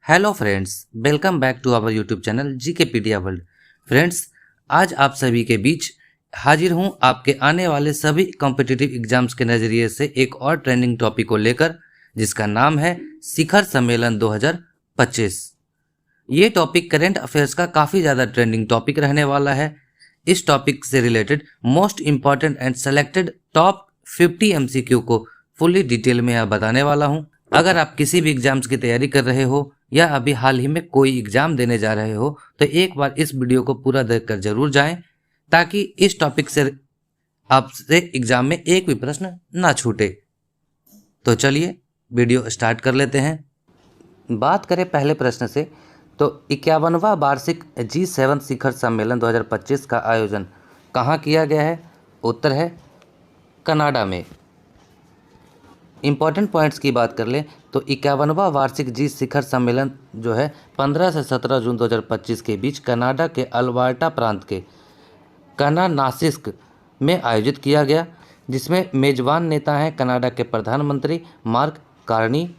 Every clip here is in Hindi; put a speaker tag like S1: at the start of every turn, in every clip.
S1: Hello friends, welcome back to our YouTube channel GKPedia world. Friends, आज आप सभी के बीच हाजिर हूं आपके आने वाले सभी कॉम्पिटिटिव एग्जाम्स के नज़रिए से एक और ट्रेंडिंग टॉपिक को लेकर, जिसका नाम है शिखर सम्मेलन 2025। ये टॉपिक करंट अफेयर्स का काफ़ी ज़्यादा ट्रेंडिंग टॉपिक रहने वाला है। इस टॉपिक से related most important and selected top 50 MCQ को फुल्ली डिटेल में यहाँ बताने वाला हूँ। अगर आप किसी भी एग्जाम्स की तैयारी कर रहे हो या अभी हाल ही में कोई एग्जाम देने जा रहे हो तो एक बार इस वीडियो को पूरा देखकर जरूर जाएं, ताकि इस टॉपिक से आपसे एग्जाम में एक भी प्रश्न ना छूटे। तो चलिए वीडियो स्टार्ट कर लेते हैं। बात करें पहले प्रश्न से, तो 51वां वार्षिक G7 शिखर सम्मेलन 2025 का आयोजन कहाँ किया गया है? उत्तर है कनाडा में। इम्पॉर्टेंट पॉइंट्स की बात कर लें तो 51वां वार्षिक जी शिखर सम्मेलन जो है 15 से 17 जून 2025 के बीच कनाडा के अल्बर्टा प्रांत के कानानासिस्क में आयोजित किया गया, जिसमें मेजबान नेता हैं कनाडा के प्रधानमंत्री मार्क कार्नी।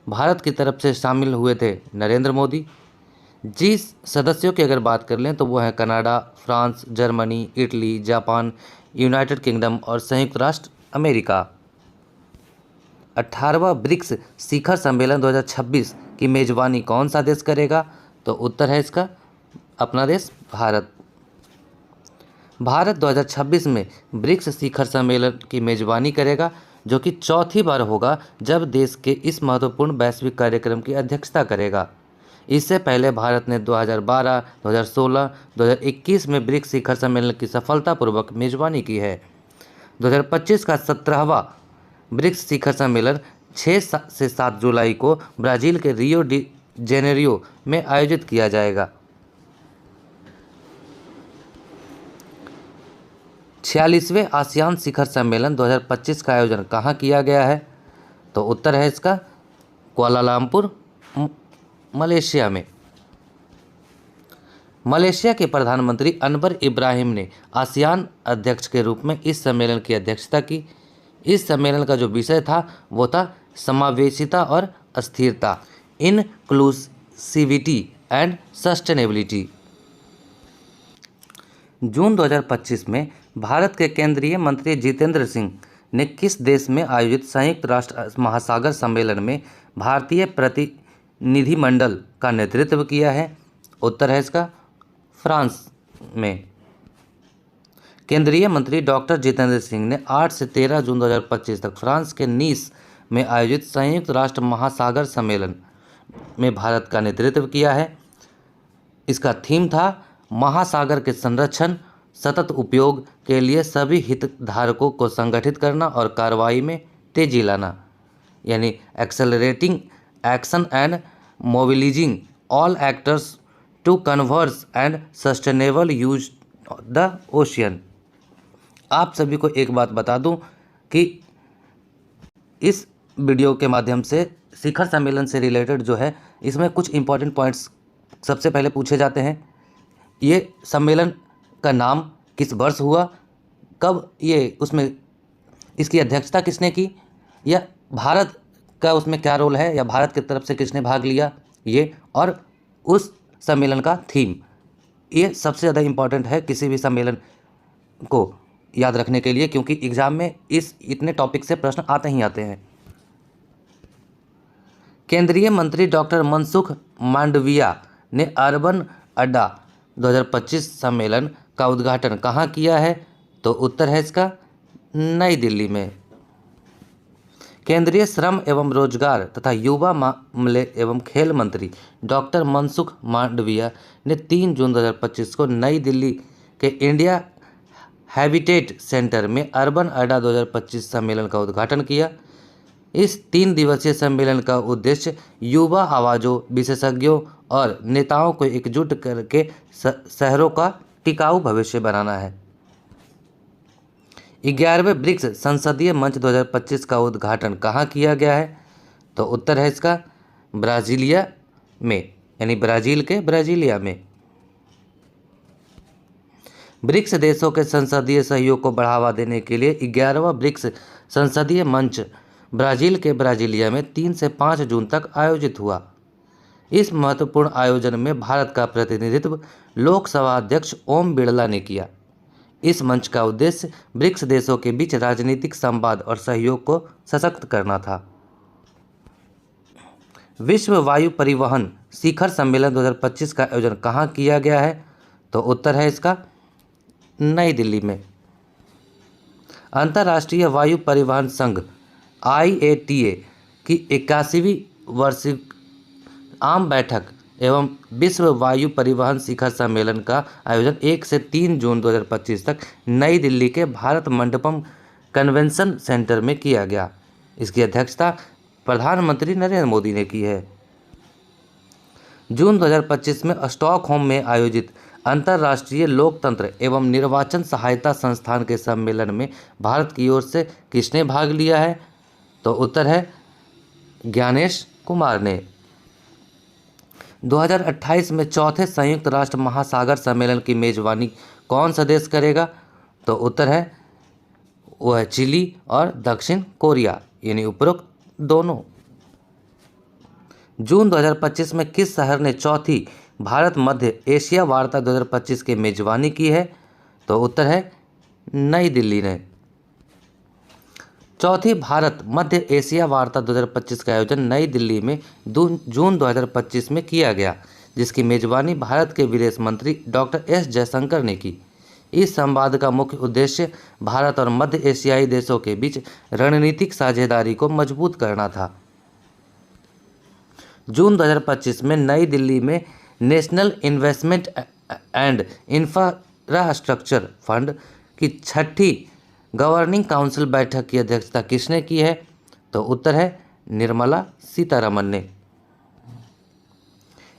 S1: भारत की तरफ से शामिल हुए थे नरेंद्र मोदी। जी सदस्यों की अगर बात कर लें तो वो हैं Canada, France, Germany, Italy, Japan, United kingdom और संयुक्त राष्ट्र अमेरिका। 18वां ब्रिक्स शिखर सम्मेलन 2026 की मेजबानी कौन सा देश करेगा? तो उत्तर है इसका अपना देश भारत। भारत 2026 में ब्रिक्स शिखर सम्मेलन की मेजबानी करेगा, जो कि चौथी बार होगा जब देश के इस महत्वपूर्ण वैश्विक कार्यक्रम की अध्यक्षता करेगा। इससे पहले भारत ने 2012, 2016, 2021 में ब्रिक्स शिखर सम्मेलन की सफलतापूर्वक मेजबानी की है। 2025 का 17वां ब्रिक्स शिखर सम्मेलन 6 से 7 जुलाई को ब्राज़ील के रियो डी जेनेरियो में आयोजित किया जाएगा। 46वें आसियान शिखर सम्मेलन 2025 का आयोजन कहाँ किया गया है? तो उत्तर है इसका कुआलालंपुर, मलेशिया में। मलेशिया के प्रधानमंत्री अनवर इब्राहिम ने आसियान अध्यक्ष के रूप में इस सम्मेलन की अध्यक्षता की। इस सम्मेलन का जो विषय था वो था समावेशिता और अस्थिरता, इनक्लूसिविटी एंड सस्टेनेबिलिटी। जून 2025 में भारत के केंद्रीय मंत्री जितेंद्र सिंह ने किस देश में आयोजित संयुक्त राष्ट्र महासागर सम्मेलन में भारतीय प्रतिनिधिमंडल का नेतृत्व किया है? उत्तर है इसका फ्रांस में। केंद्रीय मंत्री डॉक्टर जितेंद्र सिंह ने 8 से 13 जून 2025 तक फ्रांस के नीस में आयोजित संयुक्त राष्ट्र महासागर सम्मेलन में भारत का नेतृत्व किया है। इसका थीम था महासागर के संरक्षण, सतत उपयोग के लिए सभी हितधारकों को संगठित करना और कार्रवाई में तेजी लाना, यानी accelerating action and mobilising all actors to conserve and sustainable use the ocean. आप सभी को एक बात बता दूं कि इस वीडियो के माध्यम से शिखर सम्मेलन से रिलेटेड जो है इसमें कुछ इंपॉर्टेंट पॉइंट्स सबसे पहले पूछे जाते हैं। ये सम्मेलन का नाम किस वर्ष हुआ, कब ये उसमें इसकी अध्यक्षता किसने की, या भारत का उसमें क्या रोल है, या भारत की तरफ से किसने भाग लिया, ये और उस सम्मेलन का थीम। ये सबसे ज़्यादा इम्पॉर्टेंट है किसी भी सम्मेलन को याद रखने के लिए, क्योंकि एग्जाम में इस इतने टॉपिक से प्रश्न आते ही आते हैं। केंद्रीय मंत्री डॉक्टर मनसुख मांडविया ने अर्बन अड्डा 2025 सम्मेलन का उद्घाटन कहाँ किया है? तो उत्तर है इसका नई दिल्ली में। केंद्रीय श्रम एवं रोजगार तथा युवा मामले एवं खेल मंत्री डॉक्टर मनसुख मांडविया ने 3 जून 2025 को नई दिल्ली के इंडिया हैबिटेट सेंटर में अर्बन अड्डा 2025 सम्मेलन का उद्घाटन किया। इस 3 दिवसीय सम्मेलन का उद्देश्य युवा आवाज़ों, विशेषज्ञों और नेताओं को एकजुट करके शहरों का टिकाऊ भविष्य बनाना है। 11वें ब्रिक्स संसदीय मंच 2025 का उद्घाटन कहाँ किया गया है? तो उत्तर है इसका ब्राज़ीलिया में, यानी ब्राज़ील के ब्राज़ीलिया में। ब्रिक्स देशों के संसदीय सहयोग को बढ़ावा देने के लिए 11वां ब्रिक्स संसदीय मंच ब्राज़ील के ब्राज़ीलिया में 3 से 5 जून तक आयोजित हुआ। इस महत्वपूर्ण आयोजन में भारत का प्रतिनिधित्व लोकसभा अध्यक्ष ओम बिड़ला ने किया। इस मंच का उद्देश्य ब्रिक्स देशों के बीच राजनीतिक संवाद और सहयोग को सशक्त करना था। विश्व वायु परिवहन शिखर सम्मेलन 2025 का आयोजन कहाँ किया गया है? तो उत्तर है इसका नई दिल्ली में। अंतर्राष्ट्रीय वायु परिवहन संघ IATA की 81वीं वार्षिक आम बैठक एवं विश्व वायु परिवहन शिखर सम्मेलन का आयोजन 1 से 3 जून 2025 तक नई दिल्ली के भारत मंडपम कन्वेंशन सेंटर में किया गया। इसकी अध्यक्षता प्रधानमंत्री नरेंद्र मोदी ने की है। जून 2025 में स्टॉकहोम में आयोजित अंतर्राष्ट्रीय लोकतंत्र एवं निर्वाचन सहायता संस्थान के सम्मेलन में भारत की ओर से किसने भाग लिया है? तो उत्तर है ज्ञानेश कुमार ने। 2028 में चौथे संयुक्त राष्ट्र महासागर सम्मेलन की मेजबानी कौन सा देश करेगा? तो उत्तर है वह चिली और दक्षिण कोरिया, यानी उपरोक्त दोनों। जून 2025 में किस शहर ने चौथी भारत मध्य एशिया वार्ता 2025 की मेजबानी की है? तो उत्तर है नई दिल्ली ने। चौथी भारत मध्य एशिया वार्ता 2025 का आयोजन नई दिल्ली में जून 2025 में किया गया, जिसकी मेजबानी भारत के विदेश मंत्री डॉक्टर S जयशंकर ने की। इस संवाद का मुख्य उद्देश्य भारत और मध्य एशियाई देशों के बीच रणनीतिक साझेदारी को मजबूत करना था। जून 2025 में नई दिल्ली में national investment and infrastructure fund की 6ठी गवर्निंग काउंसिल बैठक की अध्यक्षता किसने की है? तो उत्तर है निर्मला सीतारमन ने।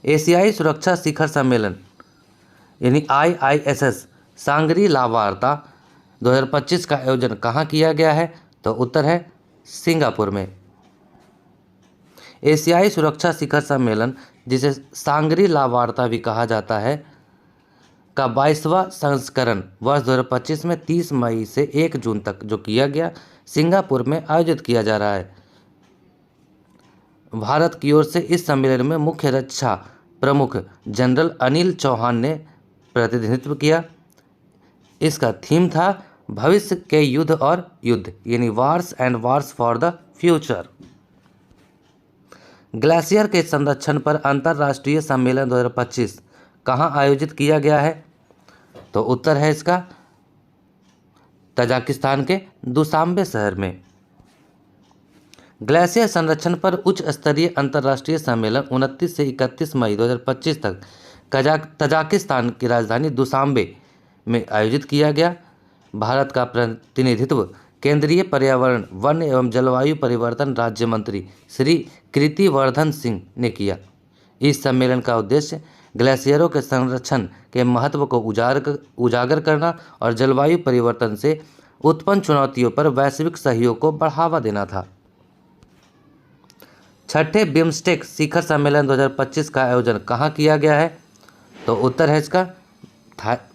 S1: एशियाई सुरक्षा शिखर सम्मेलन यानी IISS सांगरी ला वार्ता 2025 का आयोजन कहाँ किया गया है? तो उत्तर है सिंगापुर में। एशियाई सुरक्षा शिखर सम्मेलन, जिसे सांगरी ला वार्ता भी कहा जाता है, का 22वां संस्करण वर्ष 2025 में 30 मई से 1 जून तक जो किया गया सिंगापुर में आयोजित किया जा रहा है। भारत की ओर से इस सम्मेलन में मुख्य रक्षा प्रमुख जनरल अनिल चौहान ने प्रतिनिधित्व किया। इसका थीम था भविष्य के युद्ध और युद्ध, यानी wars and wars for the future. Glacier के संरक्षण पर अंतर्राष्ट्रीय सम्मेलन 2025 कहाँ आयोजित किया गया है? तो उत्तर है इसका तजाकिस्तान के दुशांबे शहर में। ग्लेशियर संरक्षण पर उच्च स्तरीय अंतर्राष्ट्रीय सम्मेलन 29 से 31 मई 2025 तक तजाकिस्तान की राजधानी दुशांबे में आयोजित किया गया। भारत का प्रतिनिधित्व केंद्रीय पर्यावरण, वन एवं जलवायु परिवर्तन राज्य मंत्री श्री कीर्तिवर्धन सिंह ने किया। इस सम्मेलन का उद्देश्य ग्लेशियरों के संरक्षण के महत्व को उजागर करना और जलवायु परिवर्तन से उत्पन्न चुनौतियों पर वैश्विक सहयोग को बढ़ावा देना था। 6ठे बिम्स्टेक शिखर सम्मेलन 2025 का आयोजन कहाँ किया गया है? तो उत्तर है इसका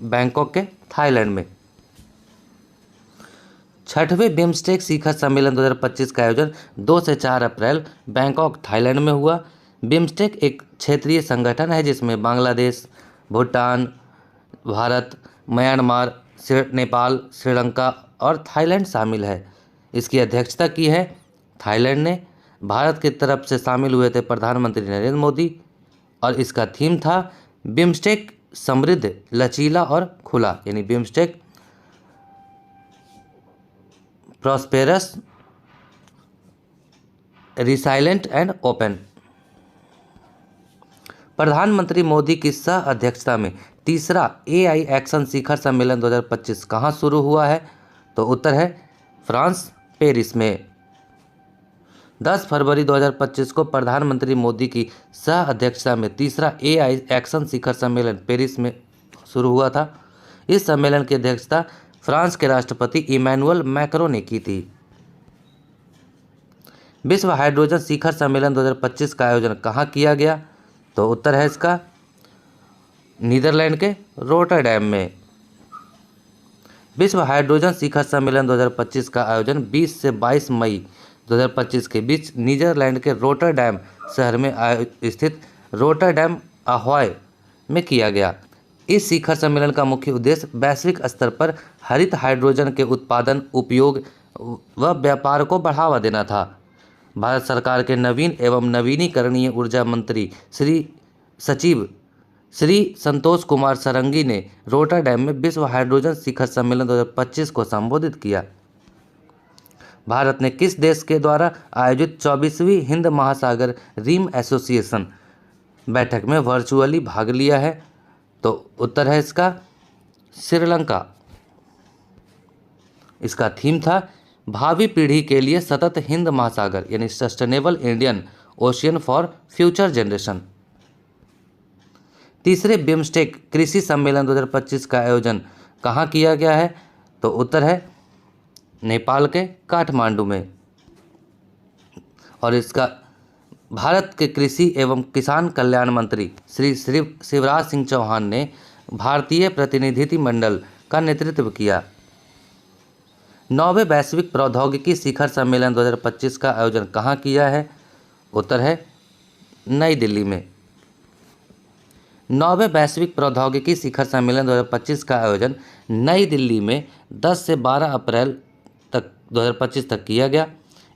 S1: बैंकॉक के थाईलैंड में। 6वें बिम्स्टेक शिखर सम्मेलन 2025 का आयोजन 2 से 4 अप्रैल बैंकॉक थाईलैंड में हुआ। बिम्स्टेक एक क्षेत्रीय संगठन है जिसमें बांग्लादेश, भूटान, भारत, म्यांमार, नेपाल, श्रीलंका और थाईलैंड शामिल है। इसकी अध्यक्षता की है थाईलैंड ने। भारत की तरफ से शामिल हुए थे प्रधानमंत्री नरेंद्र मोदी और इसका थीम था बिम्स्टेक समृद्ध, लचीला और खुला, यानी BIMSTEC prosperous, resilient and open. प्रधानमंत्री मोदी की सह अध्यक्षता में तीसरा AI एक्शन शिखर सम्मेलन 2025 कहाँ शुरू हुआ है? तो उत्तर है फ्रांस, पेरिस में। 10 फरवरी 2025 को प्रधानमंत्री मोदी की सह अध्यक्षता में तीसरा AI एक्शन शिखर सम्मेलन पेरिस में शुरू हुआ था। इस सम्मेलन की अध्यक्षता फ्रांस के राष्ट्रपति इमैनुअल मैक्रों ने की थी। विश्व हाइड्रोजन शिखर सम्मेलन 2025 का आयोजन कहाँ किया गया? तो उत्तर है इसका नीदरलैंड के रोटरडैम में। विश्व हाइड्रोजन शिखर सम्मेलन 2025 का आयोजन 20 से 22 मई 2025 के बीच नीदरलैंड के रोटरडैम शहर में स्थित रोटरडैम अहॉय में किया गया। इस शिखर सम्मेलन का मुख्य उद्देश्य वैश्विक स्तर पर हरित हाइड्रोजन के उत्पादन, उपयोग व व्यापार को बढ़ावा देना था। भारत सरकार के नवीन एवं नवीनीकरणीय ऊर्जा मंत्री सचिव श्री संतोष कुमार सरंगी ने रोटरडैम में विश्व हाइड्रोजन शिखर सम्मेलन 2025 को संबोधित किया। भारत ने किस देश के द्वारा आयोजित 24वीं हिंद महासागर रिम एसोसिएशन बैठक में वर्चुअली भाग लिया है? तो उत्तर है इसका श्रीलंका। इसका थीम था भावी पीढ़ी के लिए सतत हिंद महासागर, यानी sustainable Indian ocean for future generation. तीसरे बिम्स्टेक कृषि सम्मेलन 2025 का आयोजन कहाँ किया गया है? तो उत्तर है नेपाल के काठमांडू में। और इसका भारत के कृषि एवं किसान कल्याण मंत्री श्री शिवराज सिंह चौहान ने भारतीय प्रतिनिधिमंडल का नेतृत्व किया। 9वें वैश्विक प्रौद्योगिकी शिखर सम्मेलन 2025 का आयोजन कहाँ किया है? उत्तर है नई दिल्ली में। 9वें वैश्विक प्रौद्योगिकी शिखर सम्मेलन 2025 का आयोजन नई दिल्ली में 10 से 12 अप्रैल 2025 तक किया गया।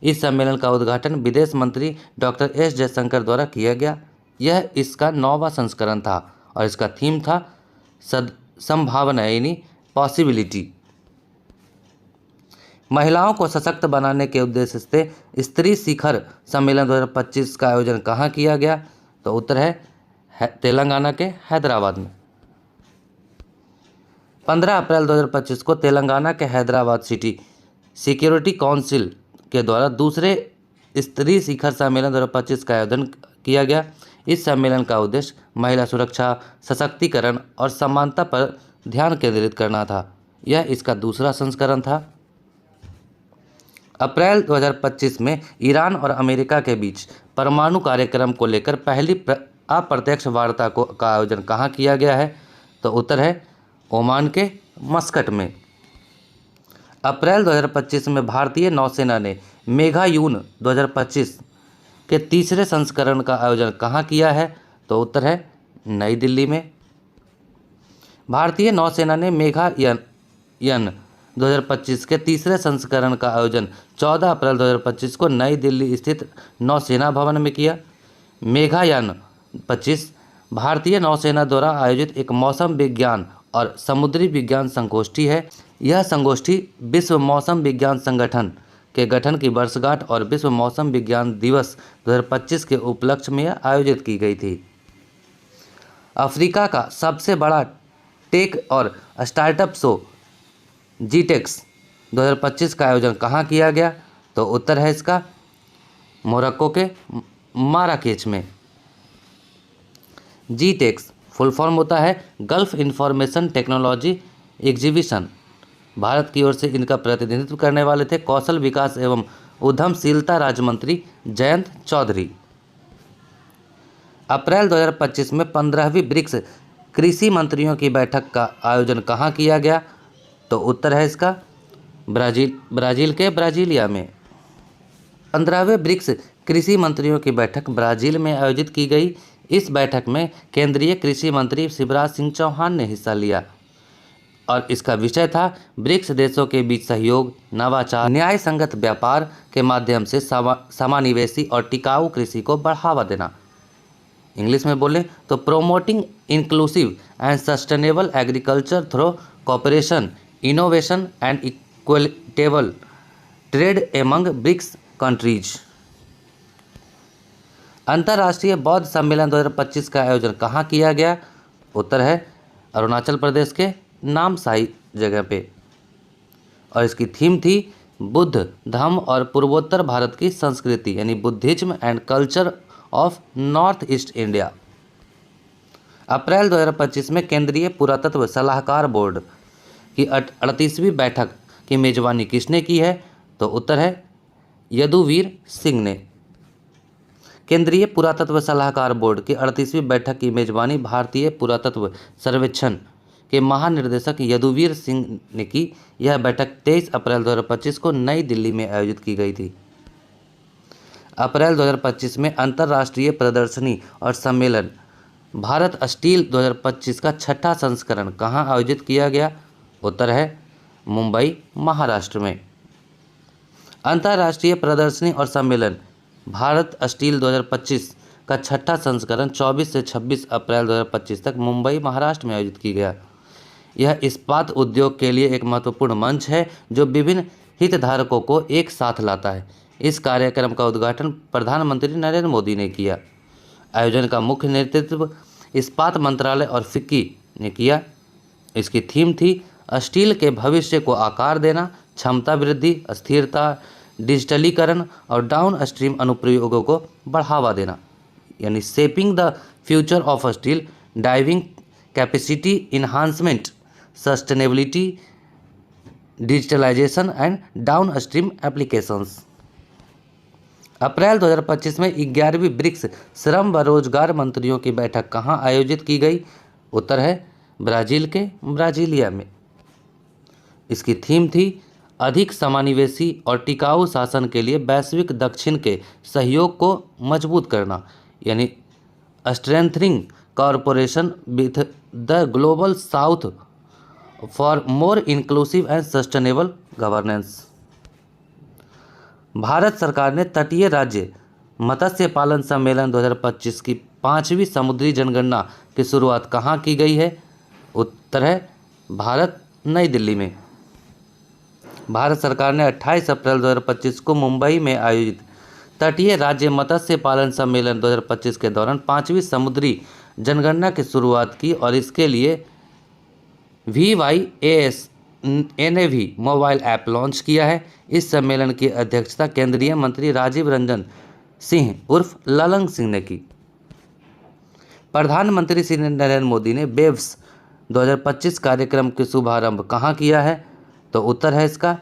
S1: इस सम्मेलन का उद्घाटन विदेश मंत्री डॉक्टर एस जयशंकर द्वारा किया गया। यह इसका 9वां संस्करण था और इसका थीम था संभावना, यानी पॉसिबिलिटी। महिलाओं को सशक्त बनाने के उद्देश्य से स्त्री शिखर सम्मेलन 2025 का आयोजन कहाँ किया गया? तो उत्तर है तेलंगाना के हैदराबाद में। 15 अप्रैल 2025 को तेलंगाना के हैदराबाद सिटी सिक्योरिटी काउंसिल के द्वारा दूसरे स्त्री शिखर सम्मेलन 2025 का आयोजन किया गया। इस सम्मेलन का उद्देश्य महिला सुरक्षा, सशक्तिकरण और समानता पर ध्यान केंद्रित करना था। यह इसका दूसरा संस्करण था। अप्रैल 2025 में ईरान और अमेरिका के बीच परमाणु कार्यक्रम को लेकर पहली अप्रत्यक्ष वार्ता का आयोजन कहाँ किया गया है? तो उत्तर है ओमान के मस्कट में। अप्रैल 2025 में भारतीय नौसेना ने मेघायून 2025 के तीसरे संस्करण का आयोजन कहाँ किया है? तो उत्तर है नई दिल्ली में। भारतीय नौसेना ने मेघायन 2025 के तीसरे संस्करण का आयोजन 14 अप्रैल 2025 को नई दिल्ली स्थित नौसेना भवन में किया। मेघायन 25 भारतीय नौसेना द्वारा आयोजित एक मौसम विज्ञान और समुद्री विज्ञान संगोष्ठी है। यह संगोष्ठी विश्व मौसम विज्ञान संगठन के गठन की वर्षगांठ और विश्व मौसम विज्ञान दिवस 2025 के उपलक्ष्य में आयोजित की गई थी। अफ्रीका का सबसे बड़ा टेक और स्टार्टअप शो जीटेक्स 2025 का आयोजन कहाँ किया गया? तो उत्तर है इसका मोरक्को के माराकेच में। जीटेक्स फुल फॉर्म होता है gulf information technology exhibition. Bharat की ओर से इनका प्रतिनिधित्व करने वाले थे कौशल विकास एवं उद्यमशीलता राज्य मंत्री जयंत चौधरी। अप्रैल 2025 में 15वीं ब्रिक्स कृषि मंत्रियों की बैठक का आयोजन कहाँ किया गया? तो उत्तर है इसका ब्राज़ील के ब्राज़ीलिया में। 15वें ब्रिक्स कृषि मंत्रियों की बैठक ब्राज़ील में आयोजित की गई। इस बैठक में केंद्रीय कृषि मंत्री शिवराज सिंह चौहान ने हिस्सा लिया और इसका विषय था ब्रिक्स देशों के बीच सहयोग, नवाचार, न्याय संगत व्यापार के माध्यम से समावेशी और टिकाऊ कृषि को बढ़ावा देना। इंग्लिश में बोले तो promoting inclusive and sustainable agriculture through cooperation, innovation and equitable trade among BRICS countries. अंतर्राष्ट्रीय बौद्ध सम्मेलन 2025 का आयोजन कहाँ किया गया? उत्तर है अरुणाचल प्रदेश के नामसाई जगह पे और इसकी थीम थी बुद्ध धम्म और पूर्वोत्तर भारत की संस्कृति, यानी Buddhism and culture of north east India. अप्रैल 2025 में केंद्रीय पुरातत्व सलाहकार बोर्ड की 38वीं बैठक की मेजबानी किसने की है? तो उत्तर है यदुवीर सिंह ने। केंद्रीय पुरातत्व सलाहकार बोर्ड की 38वीं बैठक की मेजबानी भारतीय पुरातत्व सर्वेक्षण के महानिदेशक यदुवीर सिंह ने की। यह बैठक 23 अप्रैल 2025 को नई दिल्ली में आयोजित की गई थी। अप्रैल 2025 में अंतर्राष्ट्रीय प्रदर्शनी और सम्मेलन भारत स्टील 2025 का छठा संस्करण कहाँ आयोजित किया गया? उत्तर है मुंबई, महाराष्ट्र में। अंतर्राष्ट्रीय प्रदर्शनी और सम्मेलन भारत स्टील 2025 का छठा संस्करण 24 से 26 अप्रैल 2025 तक मुंबई, महाराष्ट्र में आयोजित किया गया। यह इस्पात उद्योग के लिए एक महत्वपूर्ण मंच है जो विभिन्न हितधारकों को एक साथ लाता है। इस कार्यक्रम का उद्घाटन प्रधानमंत्री नरेंद्र मोदी ने किया। आयोजन का मुख्य नेतृत्व इस्पात मंत्रालय और फिक्की ने किया। इसकी थीम थी स्टील के भविष्य को आकार देना, क्षमता वृद्धि, स्थिरता, डिजिटलीकरण और डाउन स्ट्रीम अनुप्रयोगों को बढ़ावा देना, यानी shaping the future of steel, driving capacity enhancement, sustainability, digitalisation and downstream applications. अप्रैल 2025 में 11वीं ब्रिक्स श्रम व रोजगार मंत्रियों की बैठक कहाँ आयोजित की गई? उत्तर है ब्राज़ील के ब्राज़ीलिया में। इसकी थीम थी अधिक समावेशी और टिकाऊ शासन के लिए वैश्विक दक्षिण के सहयोग को मजबूत करना, यानी strengthening corporation with the global south for more inclusive and sustainable governance. Bharat सरकार ने तटीय राज्य मत्स्य पालन सम्मेलन 2025 की 5वीं समुद्री जनगणना की शुरुआत कहाँ की गई है? उत्तर है भारत, नई दिल्ली में। भारत सरकार ने 28 अप्रैल 2025 को मुंबई में आयोजित तटीय राज्य मत्स्य पालन सम्मेलन 2025 के दौरान 5वीं समुद्री जनगणना की शुरुआत की और इसके लिए VYAS NAV mobile app launch किया है। इस सम्मेलन की अध्यक्षता केंद्रीय मंत्री राजीव रंजन सिंह उर्फ ललन सिंह ने की। प्रधानमंत्री श्री नरेंद्र मोदी ने वेव्स 2025 कार्यक्रम के शुभारंभ कहाँ किया है? तो उत्तर है इसका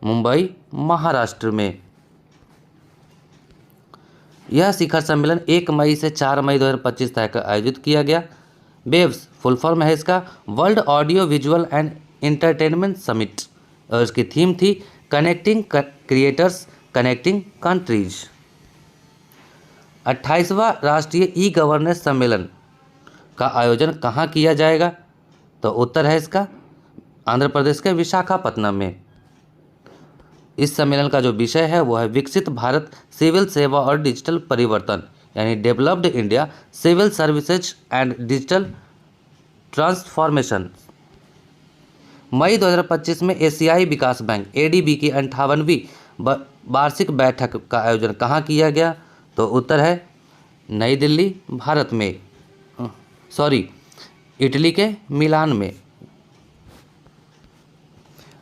S1: मुंबई, महाराष्ट्र में। यह शिखर सम्मेलन 1 मई से 4 मई 2025 तक आयोजित किया गया। वेव्स फुल फॉर्म है इसका world audio visual and entertainment summit और इसकी थीम थी कनेक्टिंग क्रिएटर्स, कनेक्टिंग कंट्रीज। 28वां राष्ट्रीय ई गवर्नेंस सम्मेलन का आयोजन कहाँ किया जाएगा? तो उत्तर है इसका आंध्र प्रदेश के विशाखापत्तनम में। इस सम्मेलन का जो विषय है वो है विकसित भारत, सिविल सेवा और डिजिटल परिवर्तन, यानी developed India, civil services and digital transformation. मई 2025 में एशियाई विकास बैंक ADB की 58वीं वार्षिक बैठक का आयोजन कहाँ किया गया? तो उत्तर है नई दिल्ली, भारत में, इटली के मिलान में।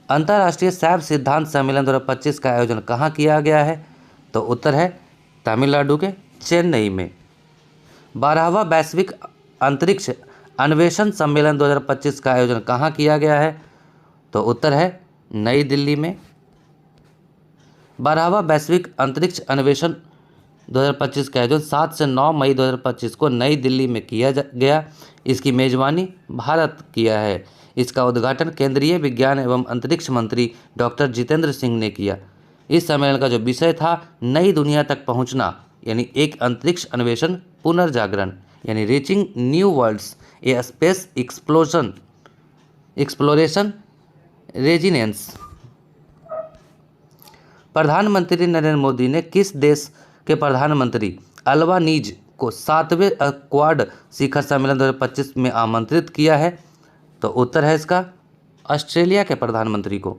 S1: अंतर्राष्ट्रीय सैप सिद्धांत सम्मेलन 2025 का आयोजन कहाँ किया गया है? तो उत्तर है तमिलनाडु के चेन्नई में। 12वां वैश्विक अंतरिक्ष अन्वेषण सम्मेलन 2025 का आयोजन कहाँ किया गया है? तो उत्तर है नई दिल्ली में। 12वां वैश्विक अंतरिक्ष अन्वेषण 2025 का आयोजन 7 से 9 मई 2025 को नई दिल्ली में किया गया। इसकी मेजबानी भारत किया है। इसका उद्घाटन केंद्रीय विज्ञान एवं अंतरिक्ष मंत्री डॉक्टर जितेंद्र सिंह ने किया। इस सम्मेलन का जो विषय था नई दुनिया तक पहुंचना, यानी एक अंतरिक्ष अन्वेषण पुनर्जागरण, यानी रीचिंग न्यू वर्ल्ड्स, ए स्पेस एक्सप्लोरेशन रेजिनेंस। प्रधानमंत्री नरेंद्र मोदी ने किस देश के प्रधानमंत्री अल्बानीज को 7वें क्वाड शिखर सम्मेलन 2025 में आमंत्रित किया है? तो उत्तर है इसका ऑस्ट्रेलिया के प्रधानमंत्री को।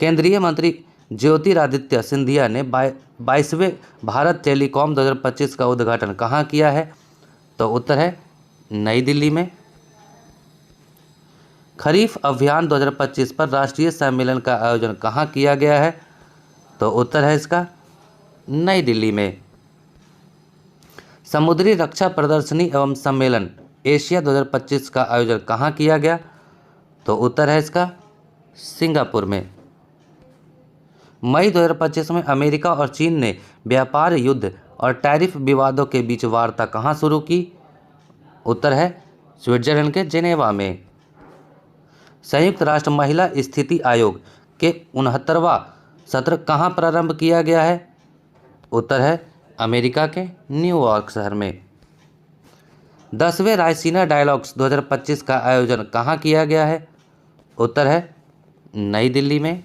S1: केंद्रीय मंत्री ज्योतिरादित्य सिंधिया ने 22वें भारत टेलीकॉम 2025 का उद्घाटन कहाँ किया है? तो उत्तर है नई दिल्ली में। खरीफ अभियान 2025 पर राष्ट्रीय सम्मेलन का आयोजन कहाँ किया गया है? तो उत्तर है इसका नई दिल्ली में। समुद्री रक्षा प्रदर्शनी एवं सम्मेलन एशिया 2025 का आयोजन कहाँ किया गया? तो उत्तर है इसका सिंगापुर में। मई 2025 में अमेरिका और चीन ने व्यापार युद्ध और टैरिफ विवादों के बीच वार्ता कहाँ शुरू की? उत्तर है स्विट्जरलैंड के जेनेवा में। संयुक्त राष्ट्र महिला स्थिति आयोग के 69वां सत्र कहाँ प्रारंभ किया गया है? उत्तर है अमेरिका के न्यूयॉर्क शहर में। 10वें रायसीना डायलॉग्स 2025 का आयोजन कहाँ किया गया है? उत्तर है नई दिल्ली में।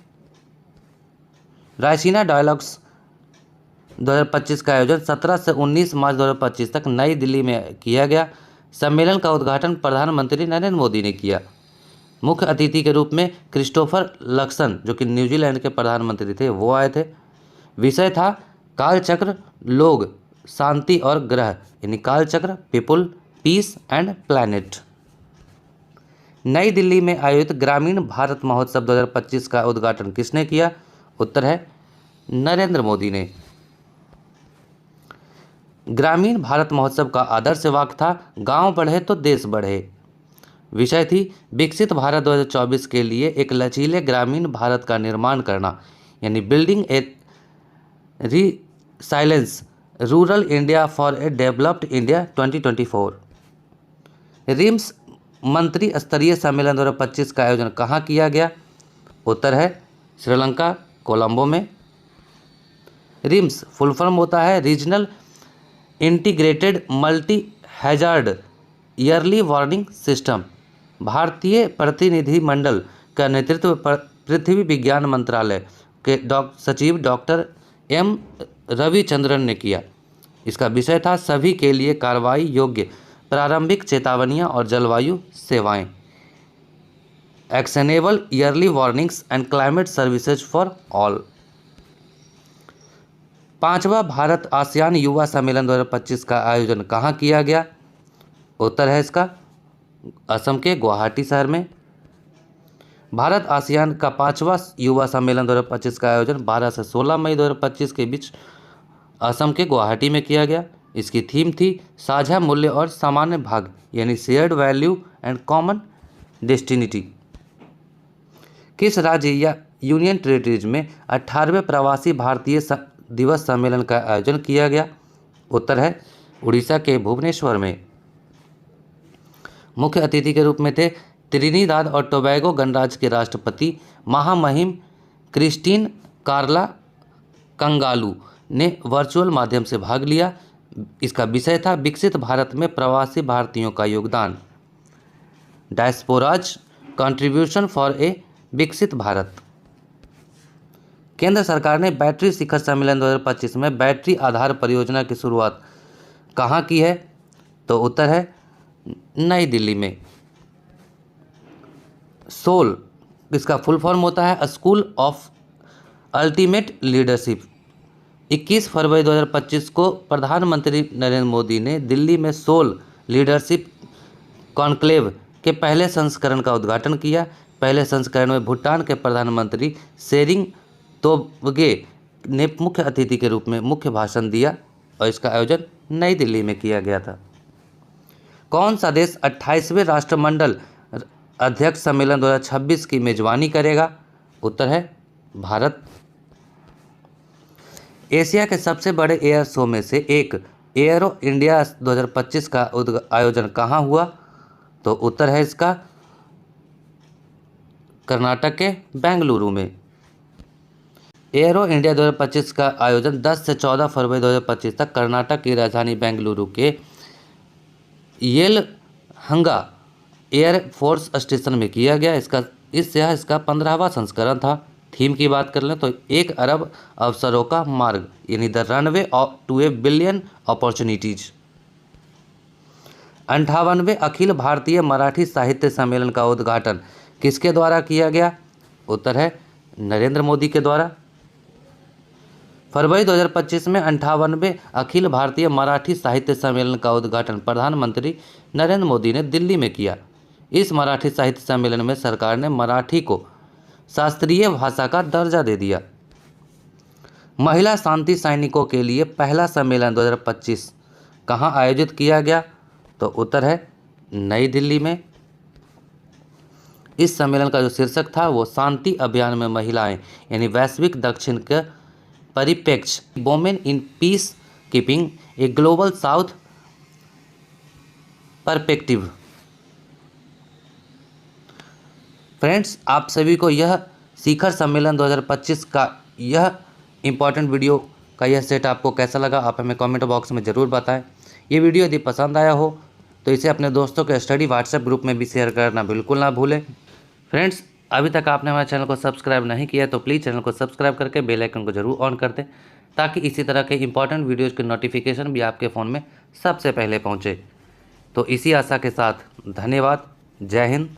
S1: रायसीना डायलॉग्स 2025 का आयोजन 17 से 19 मार्च 2025 तक नई दिल्ली में किया गया। सम्मेलन का उद्घाटन प्रधानमंत्री नरेंद्र मोदी ने किया। मुख्य अतिथि के रूप में क्रिस्टोफर लक्सन, जो कि न्यूजीलैंड के प्रधानमंत्री थे, वो आए थे। विषय था कालचक्र, लोग, शांति और ग्रह, यानी कालचक्र, पीपुल, पीस एंड प्लैनेट। नई दिल्ली में आयोजित ग्रामीण भारत महोत्सव 2025 का उद्घाटन किसने किया? उत्तर है नरेंद्र मोदी ने। ग्रामीण भारत महोत्सव का आदर्श वाक्य था गांव बढ़े तो देश बढ़े। विषय थी विकसित भारत 2024 के लिए एक लचीले ग्रामीण भारत का निर्माण करना, यानी building A resilience rural India for a developed India 2024। RIMS मंत्री स्तरीय सम्मेलन 2025 का आयोजन कहाँ किया गया? उत्तर है श्रीलंका, कोलंबो में। रिम्स फुल फॉर्म होता है regional integrated multi hazard yearly warning system. भारतीय प्रतिनिधिमंडल का नेतृत्व पृथ्वी विज्ञान मंत्रालय के सचिव डॉक्टर एम रविचंद्रन ने किया। इसका विषय था सभी के लिए कार्रवाई योग्य प्रारंभिक चेतावनियां और जलवायु सेवाएं, actionable early warnings and climate services for all. 5वां भारत आसियान युवा सम्मेलन 2025 का आयोजन कहाँ किया गया? उत्तर है इसका असम के गुवाहाटी शहर में। भारत आसियान का 5वां युवा सम्मेलन 2025 का आयोजन 12 से 16 मई 2025 के बीच असम के गुवाहाटी में किया गया। इसकी थीम थी साझा मूल्य और सामान्य भाग, यानी शेयर्ड वैल्यू एंड कॉमन डेस्टिनिटी। किस राज्य या यूनियन टेरिटरीज में 18वें प्रवासी भारतीय दिवस सम्मेलन का आयोजन किया गया? उत्तर है उड़ीसा के भुवनेश्वर में। मुख्य अतिथि के रूप में थे त्रिनिदाद और टोबैगो गणराज्य के राष्ट्रपति महामहिम क्रिस्टीन कार्ला कंगालू ने वर्चुअल माध्यम से भाग लिया। इसका विषय था विकसित भारत में प्रवासी भारतीयों का योगदान, डायस्पोराज कंट्रीब्यूशन फॉर ए विकसित भारत। केंद्र सरकार ने बैटरी शिखर सम्मेलन 2025 में बैटरी आधार परियोजना की शुरुआत कहाँ की है? तो उत्तर है नई दिल्ली में। सोल, इसका फुल फॉर्म होता है स्कूल ऑफ अल्टीमेट लीडरशिप। 21 फरवरी 2025 को प्रधानमंत्री नरेंद्र मोदी ने दिल्ली में सोल लीडरशिप कॉन्क्लेव के पहले संस्करण का उद्घाटन किया। पहले संस्करण में भूटान के प्रधानमंत्री शेरिंग तोब्गे ने मुख्य अतिथि के रूप में मुख्य भाषण दिया और इसका आयोजन नई दिल्ली में किया गया था। कौन सा देश 28वें राष्ट्रमंडल अध्यक्ष सम्मेलन 2026 की मेजबानी करेगा? उत्तर है भारत। एशिया के सबसे बड़े एयर शो में से एक एयरो इंडिया 2025 का आयोजन कहाँ हुआ? तो उत्तर है इसका कर्नाटक के बेंगलुरु में। एयरो इंडिया 2025 का आयोजन 10 से 14 फरवरी 2025 तक कर्नाटक की राजधानी बेंगलुरु के येलहंगा एयर फोर्स स्टेशन में किया गया। इसका 15वां संस्करण था। थीम की बात कर लें तो 1 अरब अवसरों का मार्ग, यानी the runway to a billion opportunities. 58वें अखिल भारतीय मराठी साहित्य सम्मेलन का उद्घाटन किसके द्वारा किया गया? उत्तर है नरेंद्र मोदी के द्वारा। फरवरी 2025 में 58वें अखिल भारतीय मराठी साहित्य सम्मेलन का उद्घाटन प्रधानमंत्री नरेंद्र मोदी ने दिल्ली में किया। इस मराठी साहित्य सम्मेलन में सरकार ने मराठी को शास्त्रीय भाषा का दर्जा दे दिया। महिला शांति सैनिकों के लिए पहला सम्मेलन 2025 कहाँ आयोजित किया गया? तो उत्तर है नई दिल्ली में। इस सम्मेलन का जो शीर्षक था वो शांति अभियान में महिलाएं, यानी वैश्विक दक्षिण के परिप्रेक्ष्य, women in peace keeping a global south perspective. Friends, आप सभी को यह शिखर सम्मेलन 2025 का यह इम्पॉर्टेंट वीडियो का यह सेट आपको कैसा लगा आप हमें कमेंट बॉक्स में ज़रूर बताएं। ये वीडियो यदि पसंद आया हो तो इसे अपने दोस्तों के स्टडी व्हाट्सएप ग्रुप में भी शेयर करना बिल्कुल ना भूलें। फ्रेंड्स, अभी तक आपने हमारे चैनल को सब्सक्राइब नहीं किया तो प्लीज़ चैनल को सब्सक्राइब करके बेल आइकन को जरूर ऑन कर दें, ताकि इसी तरह के इंपॉर्टेंट वीडियोज़ की नोटिफिकेशन भी आपके फ़ोन में सबसे पहले पहुँचे। तो इसी आशा के साथ धन्यवाद। जय हिंद,